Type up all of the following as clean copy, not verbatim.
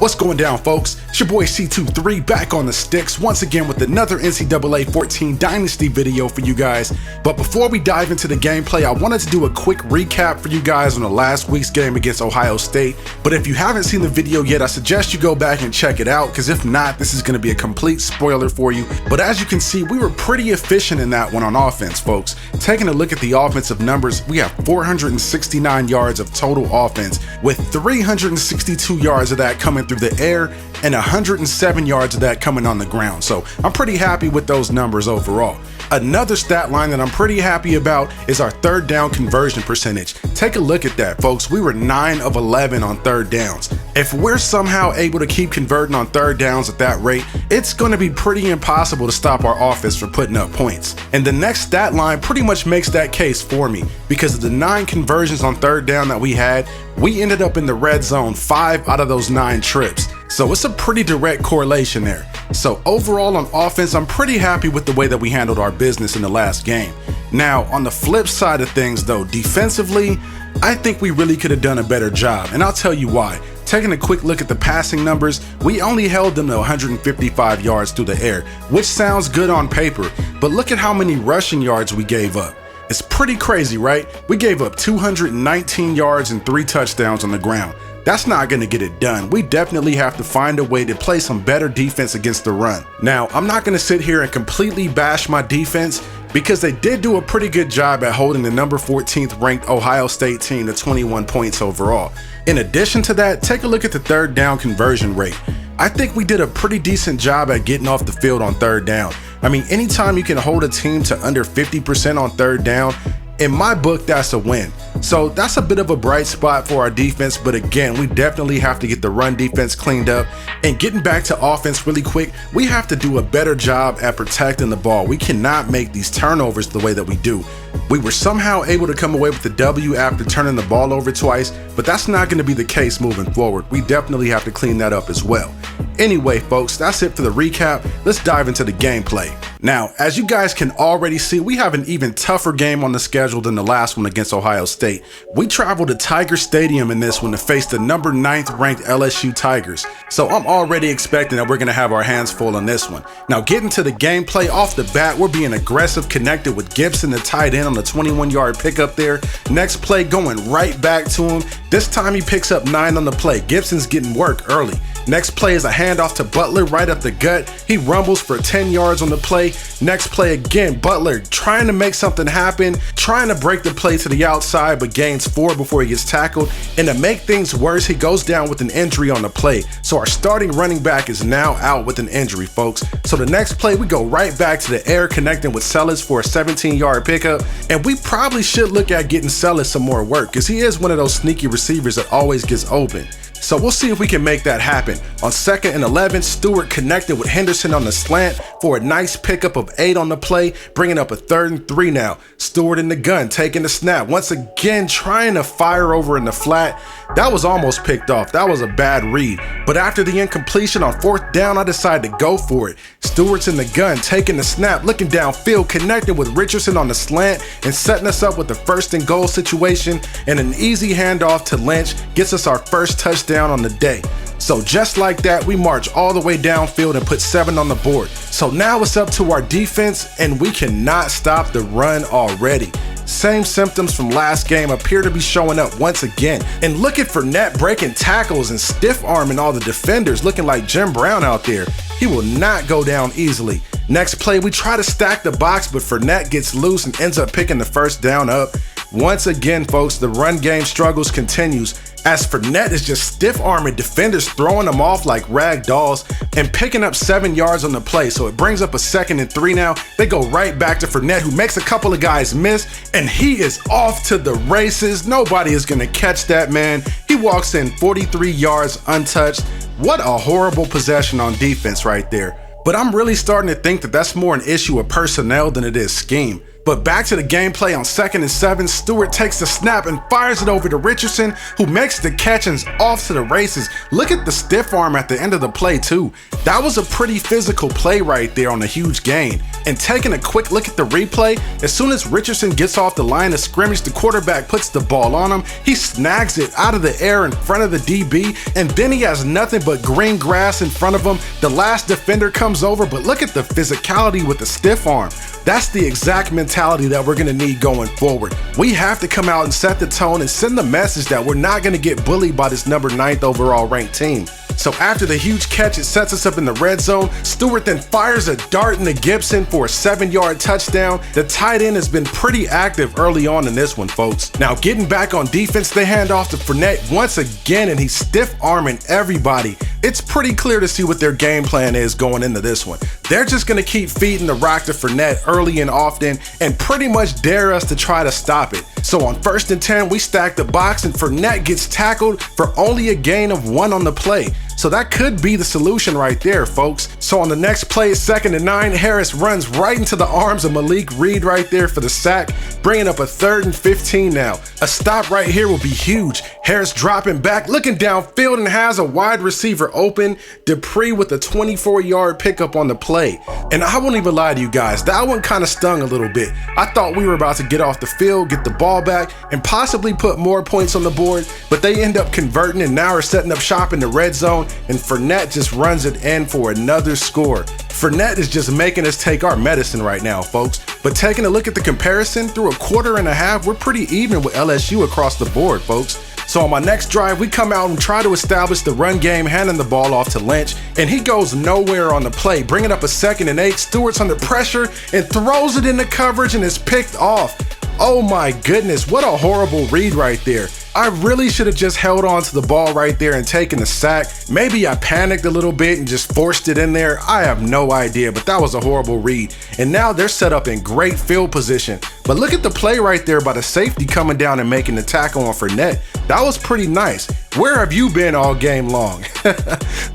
What's going down, folks? It's your boy C23 back on the sticks once again with another NCAA 14 Dynasty video for you guys. But before we dive into the gameplay, I wanted to do a quick recap for you guys on the last week's game against Ohio State. But if you haven't seen the video yet, I suggest you go back and check it out, because if not, this is going to be a complete spoiler for you. But as you can see, we were pretty efficient in that one on offense, folks. Taking a look at the offensive numbers, we have 469 yards of total offense, with 362 yards of that coming through the air and 107 yards of that coming on the ground. So I'm pretty happy with those numbers overall. Another stat line that I'm pretty happy about is our third down conversion percentage. Take a look at that, folks. We were 9 of 11 on third downs. If we're somehow able to keep converting on third downs at that rate, it's going to be pretty impossible to stop our offense from putting up points. And the next stat line pretty much makes that case for me, because of the 9 conversions on third down that we had, we ended up in the red zone 5 out of those 9 trips. So it's a pretty direct correlation there. So overall on offense, I'm pretty happy with the way that we handled our business in the last game. Now, on the flip side of things though, defensively, I think we really could have done a better job, and I'll tell you why. Taking a quick look at the passing numbers, we only held them to 155 yards through the air, which sounds good on paper, but look at how many rushing yards we gave up. It's pretty crazy, right? We gave up 219 yards and 3 touchdowns on the ground. That's not going to get it done. We definitely have to find a way to play some better defense against the run. Now, I'm not going to sit here and completely bash my defense, because they did do a pretty good job at holding the number 14th ranked Ohio State team to 21 points overall. In addition to that, take a look at the third down conversion rate. I think we did a pretty decent job at getting off the field on third down. I mean, anytime you can hold a team to under 50% on third down, in my book, that's a win. So that's a bit of a bright spot for our defense, but again, we definitely have to get the run defense cleaned up. And getting back to offense really quick, we have to do a better job at protecting the ball. We cannot make these turnovers the way that we do. We were somehow able to come away with the W after turning the ball over twice, but that's not going to be the case moving forward. We definitely have to clean that up as well. Anyway, folks, that's it for the recap. Let's dive into the gameplay. Now, as you guys can already see, we have an even tougher game on the schedule than the last one against Ohio State. We traveled to Tiger Stadium in this one to face the number 9th ranked LSU Tigers. So I'm already expecting that we're going to have our hands full on this one. Now, getting to the gameplay off the bat, we're being aggressive, connected with Gibson, the tight end, on the 21-yard pickup there. Next play, going right back to him. This time he picks up 9 on the play. Gibson's getting work early. Next play is a handoff to Butler right up the gut. He rumbles for 10 yards on the play. Next play again, Butler trying to make something happen, trying to break the play to the outside, but gains 4 before he gets tackled. And to make things worse, he goes down with an injury on the play. So our starting running back is now out with an injury, folks. So the next play, we go right back to the air, connecting with Sellis for a 17-yard pickup. And we probably should look at getting Sellis some more work, because he is one of those sneaky receivers that always gets open. So we'll see if we can make that happen. On 2nd and 11, Stewart connected with Henderson on the slant for a nice pickup of 8 on the play, bringing up a 3rd and 3 now. Stewart in the gun, taking the snap. Once again, trying to fire over in the flat. That was almost picked off. That was a bad read. But after the incompletion on 4th down, I decided to go for it. Stewart's in the gun, taking the snap, looking downfield, connecting with Richardson on the slant, and setting us up with the 1st and goal situation. And an easy handoff to Lynch gets us our first touchdown on the day. So just like that, we march all the way downfield and put 7 on the board. So now it's up to our defense, and we cannot stop the run already. Same symptoms from last game appear to be showing up once again. And look at Fournette breaking tackles and stiff arming all the defenders, looking like Jim Brown out there. He will not go down easily. Next play, we try to stack the box, but Fournette gets loose and ends up picking the 1st down up. Once again, folks, the run game struggles continues, as Fournette is just stiff-arming defenders, throwing them off like rag dolls and picking up 7 yards on the play. So it brings up a 2nd and 3 now. They go right back to Fournette, who makes a couple of guys miss, and he is off to the races. Nobody is going to catch that man. He walks in 43 yards untouched. What a horrible possession on defense right there. But I'm really starting to think that that's more an issue of personnel than it is scheme. But back to the gameplay on 2nd and 7, Stewart takes the snap and fires it over to Richardson, who makes the catch and's off to the races. Look at the stiff arm at the end of the play too. That was a pretty physical play right there on a huge gain. And taking a quick look at the replay, as soon as Richardson gets off the line of scrimmage, the quarterback puts the ball on him, he snags it out of the air in front of the DB, and then he has nothing but green grass in front of him. The last defender comes over, but look at the physicality with the stiff arm. That's the exact mentality that we're gonna need going forward. We have to come out and set the tone and send the message that we're not gonna get bullied by this number 9th overall ranked team. So after the huge catch, it sets us up in the red zone. Stewart then fires a dart into Gibson for a 7-yard touchdown. The tight end has been pretty active early on in this one, folks. Now getting back on defense, they hand off to Fournette once again, and he's stiff-arming everybody. It's pretty clear to see what their game plan is going into this one. They're just going to keep feeding the rock to Fournette early and often and pretty much dare us to try to stop it. So on 1st and 10, we stack the box and Fournette gets tackled for only a gain of 1 on the play. So that could be the solution right there, folks. So on the next play, 2nd and 9, Harris runs right into the arms of Malik Reed right there for the sack, bringing up a 3rd and 15 now. A stop right here will be huge. Harris dropping back, looking downfield, and has a wide receiver open. Dupree with a 24-yard pickup on the play. And I won't even lie to you guys, that one kind of stung a little bit. I thought we were about to get off the field, get the ball back, and possibly put more points on the board, but they end up converting and now are setting up shop in the red zone, and Fournette just runs it in for another score. Fournette is just making us take our medicine right now, folks. But taking a look at the comparison, through a quarter and a half, we're pretty even with LSU across the board, folks. So on my next drive, we come out and try to establish the run game, handing the ball off to Lynch, and he goes nowhere on the play, bringing up a 2nd and 8. Stewart's under pressure and throws it into coverage and is picked off. Oh my goodness, what a horrible read right there. I really should have just held on to the ball right there and taken the sack. Maybe I panicked a little bit and just forced it in there. I have no idea, but that was a horrible read. And now they're set up in great field position. But look at the play right there by the safety coming down and making the tackle on Fournette. That was pretty nice. Where have you been all game long?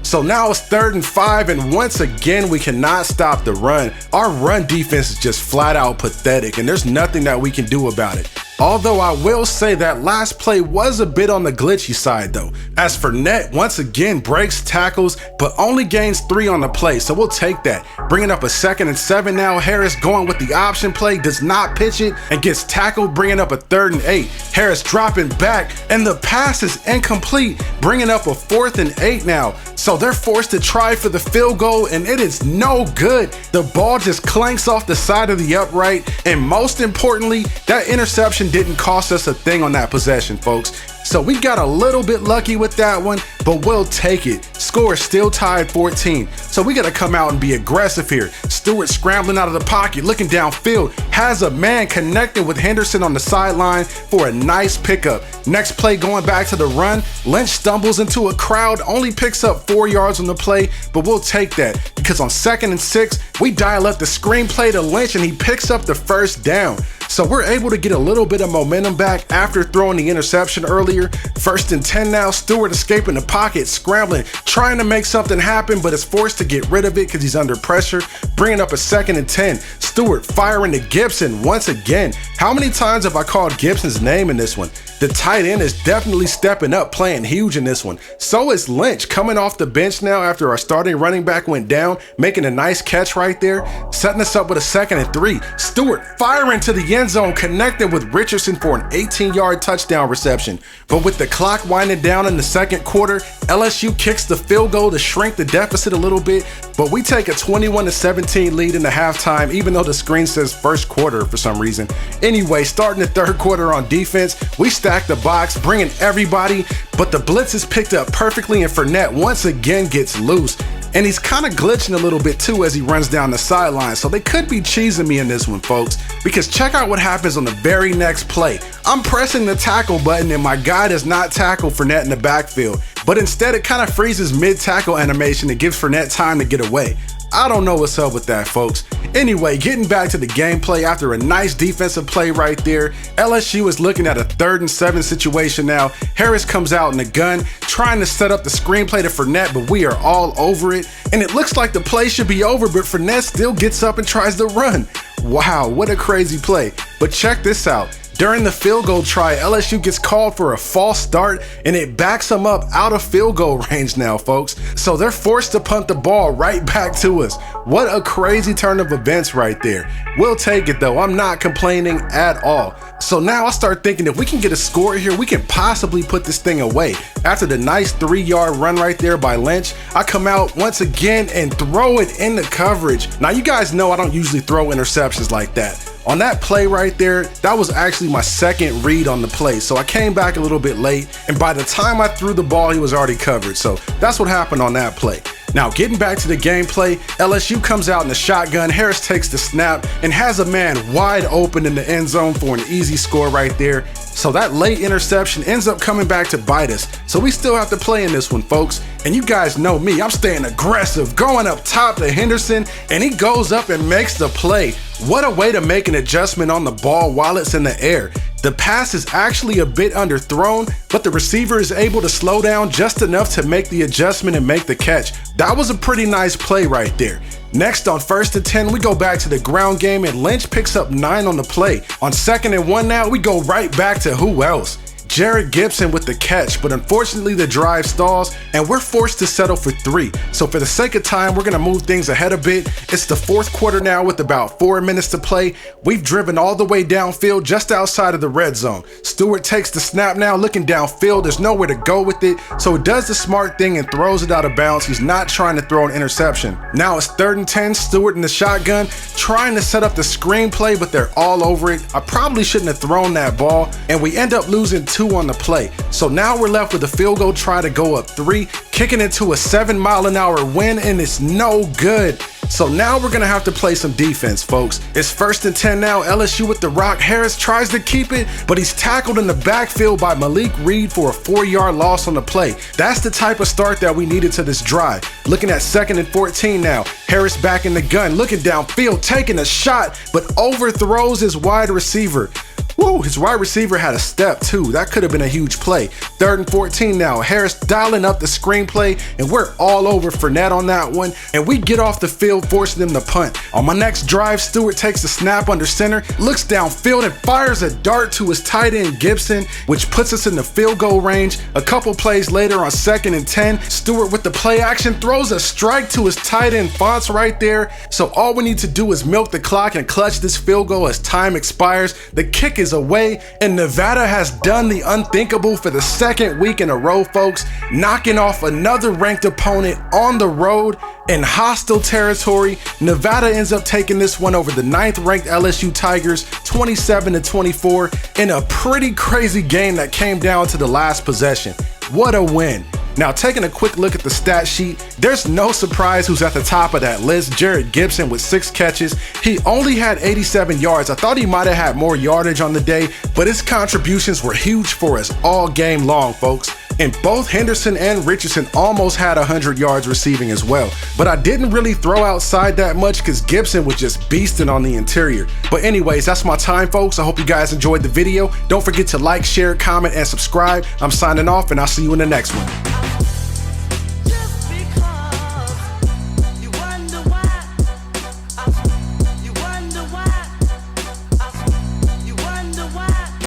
So now it's 3rd and 5, and once again, we cannot stop the run. Our run defense is just flat out pathetic, and there's nothing that we can do about it. Although I will say that last play was a bit on the glitchy side though, as Fournette once again breaks tackles but only gains 3 on the play, so we'll take that. Bringing up a 2nd and 7 now, Harris going with the option play, does not pitch it and gets tackled, bringing up a 3rd and 8. Harris dropping back and the pass is incomplete, bringing up a 4th and 8 now. So they're forced to try for the field goal and it is no good. The ball just clanks off the side of the upright, and most importantly, that interception didn't cost us a thing on that possession, folks. So we got a little bit lucky with that one, but we'll take it. Score is still tied 14. So we got to come out and be aggressive here. Stewart scrambling out of the pocket, looking downfield, has a man connecting with Henderson on the sideline for a nice pickup. Next play going back to the run, Lynch stumbles into a crowd, only picks up 4 yards on the play, but we'll take that because on 2nd and 6, we dial up the screen play to Lynch and he picks up the 1st down. So we're able to get a little bit of momentum back after throwing the interception earlier. 1st and 10 now, Stewart escaping the pocket, scrambling, trying to make something happen, but is forced to get rid of it because he's under pressure, bringing up a 2nd and 10. Stewart firing to Gibson once again. How many times have I called Gibson's name in this one? The tight end is definitely stepping up, playing huge in this one. So is Lynch coming off the bench now after our starting running back went down, making a nice catch right there, setting us up with a 2nd and 3. Stewart firing to the end zone, connected with Richardson for an 18-yard touchdown reception. But with the clock winding down in the 2nd quarter, LSU kicks the field goal to shrink the deficit a little bit, but we take a 21-17 lead in the halftime, even though the screen says 1st quarter for some reason. Anyway, starting the 3rd quarter on defense, we stack the box, bringing everybody, but the blitz is picked up perfectly and Fournette once again gets loose. And he's kind of glitching a little bit too as he runs down the sideline, so they could be cheesing me in this one, folks, because check out what happens on the very next play. I'm pressing the tackle button and my guy does not tackle Fournette in the backfield, but instead it kind of freezes mid-tackle animation and gives Fournette time to get away. I don't know what's up with that, folks. Anyway, getting back to the gameplay after a nice defensive play right there, LSU is looking at a 3rd and 7 situation now. Harris comes out in the gun, trying to set up the screenplay to Fournette, but we are all over it. And it looks like the play should be over, but Fournette still gets up and tries to run. Wow, what a crazy play. But check this out. During the field goal try, LSU gets called for a false start and it backs them up out of field goal range now, folks. So they're forced to punt the ball right back to us. What a crazy turn of events right there. We'll take it though, I'm not complaining at all. So now I start thinking if we can get a score here, we can possibly put this thing away. After the nice 3-yard run right there by Lynch, I come out once again and throw it in the coverage. Now you guys know I don't usually throw interceptions like that. On that play right there, that was actually my second read on the play. So I came back a little bit late, and by the time I threw the ball, he was already covered. So that's what happened on that play. Now getting back to the gameplay, LSU comes out in the shotgun, Harris takes the snap and has a man wide open in the end zone for an easy score right there. So that late interception ends up coming back to bite us. So we still have to play in this one, folks. And you guys know me, I'm staying aggressive, going up top to Henderson, and he goes up and makes the play. What a way to make an adjustment on the ball while it's in the air. The pass is actually a bit underthrown, but the receiver is able to slow down just enough to make the adjustment and make the catch. That was a pretty nice play right there. Next, on 1st and 10, we go back to the ground game and Lynch picks up 9 on the play. On 2nd and 1 now, we go right back to who else? Jared Gibson with the catch, but unfortunately the drive stalls and we're forced to settle for 3. So for the sake of time, we're gonna move things ahead a bit. It's the 4th quarter now with about 4 minutes to play. We've driven all the way downfield just outside of the red zone. Stewart takes the snap now, looking downfield. There's nowhere to go with it. So he does the smart thing and throws it out of bounds. He's not trying to throw an interception. Now it's 3rd and 10, Stewart in the shotgun, trying to set up the screenplay, but they're all over it. I probably shouldn't have thrown that ball, and we end up losing 2 on the play. So now we're left with a field goal try to go up 3, kicking into a 7-mile-an-hour wind, and it's no good. So now we're gonna have to play some defense, folks. It's 1st and 10 now, LSU with the rock. Harris tries to keep it, but he's tackled in the backfield by Malik Reed for a 4-yard loss on the play. That's the type of start that we needed to this drive. Looking at 2nd and 14 now. Harris back in the gun, looking downfield, taking a shot, but overthrows his wide receiver. Woo, his wide receiver had a step too. That could have been a huge play. 3rd and 14 now. Harris dialing up the screenplay, and we're all over Fournette on that one. And we get off the field, forcing them to punt. On my next drive, Stewart takes the snap under center, looks downfield, and fires a dart to his tight end Gibson, which puts us in the field goal range. A couple plays later on 2nd and 10, Stewart with the play action throws a strike to his tight end Fonts right there. So all we need to do is milk the clock and clutch this field goal as time expires. The kick is away, and Nevada has done the unthinkable for the 2nd week in a row, folks, knocking off another ranked opponent on the road in hostile territory. Nevada ends up taking this one over the 9th ranked LSU Tigers 27-24 in a pretty crazy game that came down to the last possession. What a win. Now, taking a quick look at the stat sheet, there's no surprise who's at the top of that list. Jared Gibson with 6 catches. He only had 87 yards. I thought he might have had more yardage on the day, but his contributions were huge for us all game long, folks. And both Henderson and Richardson almost had 100 yards receiving as well. But I didn't really throw outside that much because Gibson was just beasting on the interior. But anyways, that's my time, folks. I hope you guys enjoyed the video. Don't forget to like, share, comment, and subscribe. I'm signing off, and I'll see you in the next one.